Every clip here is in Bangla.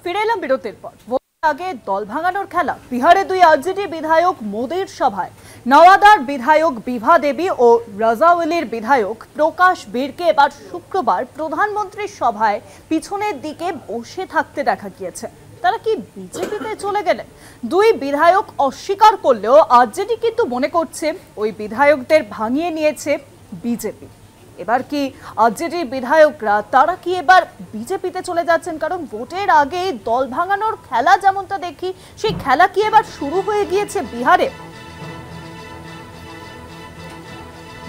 ফিরে এলাম বিরতির পর। ভোটের আগে দল ভাঙানোর খেলা। বিহারে দুই আরজেডি বিধায়ক মোদির সভায় নওয়াদার বিধায়ক বিভা দেবী ও রাজাউলির বিধায়ক প্রকাশ বীরকে এবার শুক্রবার প্রধানমন্ত্রীর সভায় পিছনের দিকে বসে থাকতে দেখা গিয়েছে। তারা কি বিজেপিতে চলে গেলেন? দুই বিধায়ক অস্বীকার করলেও আরজেডি কিন্তু মনে করছে ওই বিধায়কদের ভাঙিয়ে নিয়েছে বিজেপি। এবার কি আরজেডি বিধায়করা তারা কি এবার বিজেপিতে চলে যাচ্ছেন? কারণ ভোটের আগে দল ভাঙানোর খেলা যেমনটা দেখি, সেই খেলা কি এবার শুরু হয়ে গিয়েছে বিহারে?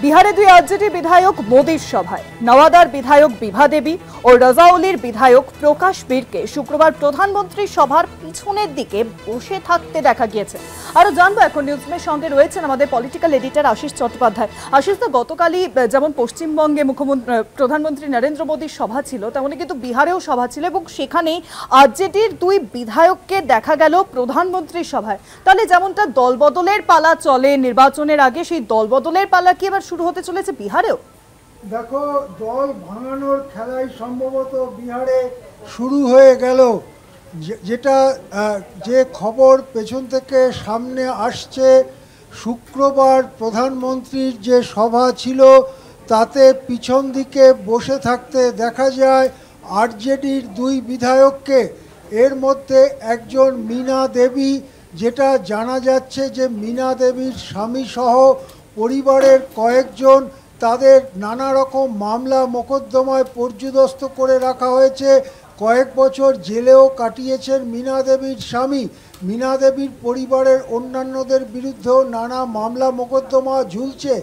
বিহারে দুই আরজেডি বিধায়ক মোদির সভায় নওয়াদার বিধায়ক বিভা দেবী ও রাজাউলির বিধায়ক প্রকাশ বীরকে শুক্রবার প্রধানমন্ত্রীর সভার পিছনের দিকে বসে থাকতে দেখা গিয়েছে। আরো জানবো এখন নিউজমের সঙ্গে রয়েছেন আমাদের পলিটিক্যাল এডিটর আশিস চট্টোপাধ্যায়। আশিস, তো গতকালই যেমন পশ্চিমবঙ্গে প্রধানমন্ত্রী নরেন্দ্র মোদীর সভা ছিল, তেমনি কিন্তু বিহারেও সভা ছিল এবং সেখানেই আরজেডির দুই বিধায়ককে দেখা গেল প্রধানমন্ত্রীর সভায়। তাহলে যেমনটা দলবদলের পালা চলে নির্বাচনের আগে, সেই দলবদলের পালা কি এবার শুরু হতে চলেছে বিহারেও? দেখো, দল ভাঙানোর খেলাই সম্ভবত বিহারে শুরু হয়ে গেল। যেটা যে খবর পেছন থেকে সামনে আসছে, শুক্রবার প্রধানমন্ত্রীর যে সভা ছিল তাতে পিছন দিকে বসে থাকতে দেখা যায় আরজেডির দুই বিধায়ককে। এর মধ্যে একজন মীনা দেবী, যেটা জানা যাচ্ছে যে মীনা দেবীর স্বামী সহ পরিবারের কয়েকজন, তাদের নানা রকম মামলা মোকদ্দমায় পর্যুদস্ত করে রাখা হয়েছে। কয়েক বছর জেলেও কাটিয়েছেন মীনা দেবীর স্বামী। মীনা দেবীর পরিবারের অন্যান্যদের বিরুদ্ধেও নানা মামলা মোকদ্দমা ঝুলছে।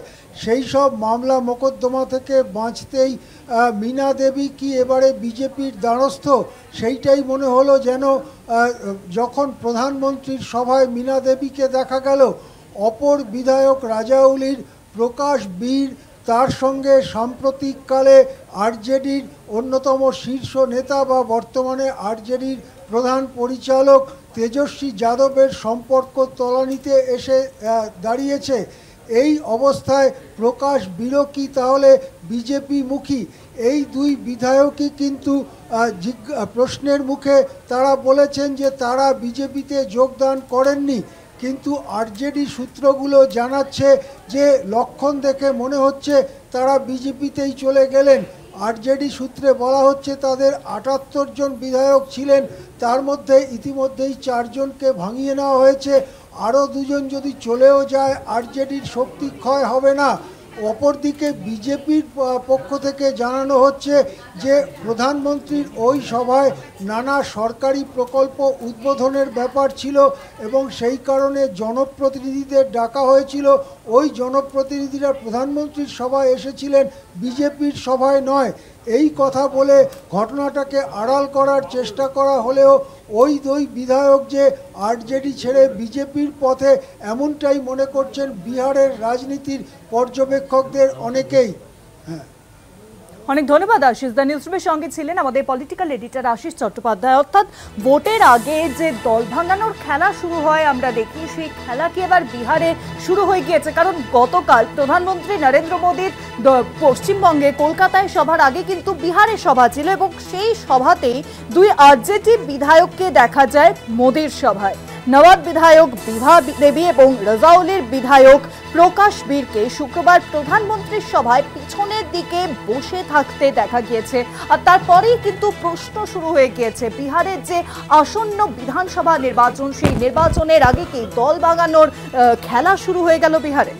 সেই সব মামলা মোকদ্দমা থেকে বাঁচতেই মীনা দেবী কি এবারে বিজেপির দ্বারস্থ? সেইটাই মনে হলো যেন যখন প্রধানমন্ত্রীর সভায় মীনা দেবীকে দেখা গেল। অপর বিধায়ক রাজাউলির প্রকাশ বীর, তার সঙ্গে সাম্প্রতিককালে আরজেডির অন্যতম শীর্ষ নেতা বা বর্তমানে আরজেডির প্রধান পরিচালক তেজস্বী যাদবের সম্পর্ক তলানিতে এসে দাঁড়িয়েছে। এই অবস্থায় প্রকাশ বীরও কি তাহলে বিজেপি মুখী? এই দুই বিধায়কই কিন্তু প্রশ্নের মুখে তারা বলেছেন যে তারা বিজেপিতে যোগদান করেননি। কিন্তু আরজেডি সূত্রগুলো জানাচ্ছে যে লক্ষণ দেখে মনে হচ্ছে তারা বিজেপিতেই চলে গেলেন। আরজেডি সূত্রে বলা হচ্ছে তাদের ৭৮ জন বিধায়ক ছিলেন, তার মধ্যে ইতিমধ্যেই ৪ জনকে ভাঙিয়ে নেওয়া হয়েছে। আরও ২ জন যদি চলেও যায় আরজেডির শক্তি ক্ষয় হবে না। অপরদিকে বিজেপির পক্ষ থেকে জানানো হচ্ছে যে প্রধানমন্ত্রীর ওই সভায় নানা সরকারি প্রকল্প উদ্বোধনের ব্যাপার ছিল এবং সেই কারণে জনপ্রতিনিধিদের ডাকা হয়েছিল। ওই জনপ্রতিনিধিরা প্রধানমন্ত্রীর সভায় এসেছিলেন, বিজেপির সভায় নয়। এই কথা বলে ঘটনাটাকে আড়াল করার চেষ্টা করা হলেও ওই দুই বিধায়ক যে আরজেডি ছেড়ে বিজেপির পথে, এমনটাই মনে করছেন বিহারের রাজনীতির পর্যবেক্ষকদের অনেকেই। হ্যাঁ, অনেক ধন্যবাদ আশিস। দ্য নিউজরুমের সঙ্গে ছিলেন আমাদের পলিটিক্যাল এডিটর আশিস চট্টোপাধ্যায়। অর্থাৎ ভোটের আগে যে দল ভাঙানোর খেলা শুরু হয় আমরা দেখি, সেই খেলা কি এবার বিহারে শুরু হয়ে গিয়েছে? কারণ গতকাল প্রধানমন্ত্রী নরেন্দ্র মোদীর পশ্চিমবঙ্গে কলকাতায় সভার আগে কিন্তু বিহারে সভা ছিল এবং সেই সভাতেই দুই আরজেডি বিধায়ককে দেখা যায় মোদীর সভায়। নওয়াদ বিধায়ক বিভা দেবী এবং রাজাউলির বিধায়ক প্রকাশ বীরকে শুক্রবার প্রধানমন্ত্রীর সভায় পিছনের দিকে বসে থাকতে দেখা গিয়েছে। আর তারপরেই কিন্তু প্রশ্ন শুরু হয়ে গিয়েছে, বিহারের যে আসন্ন বিধানসভা নির্বাচন, সেই নির্বাচনের আগে কি দল ভাঙানোর খেলা শুরু হয়ে গেল বিহারে?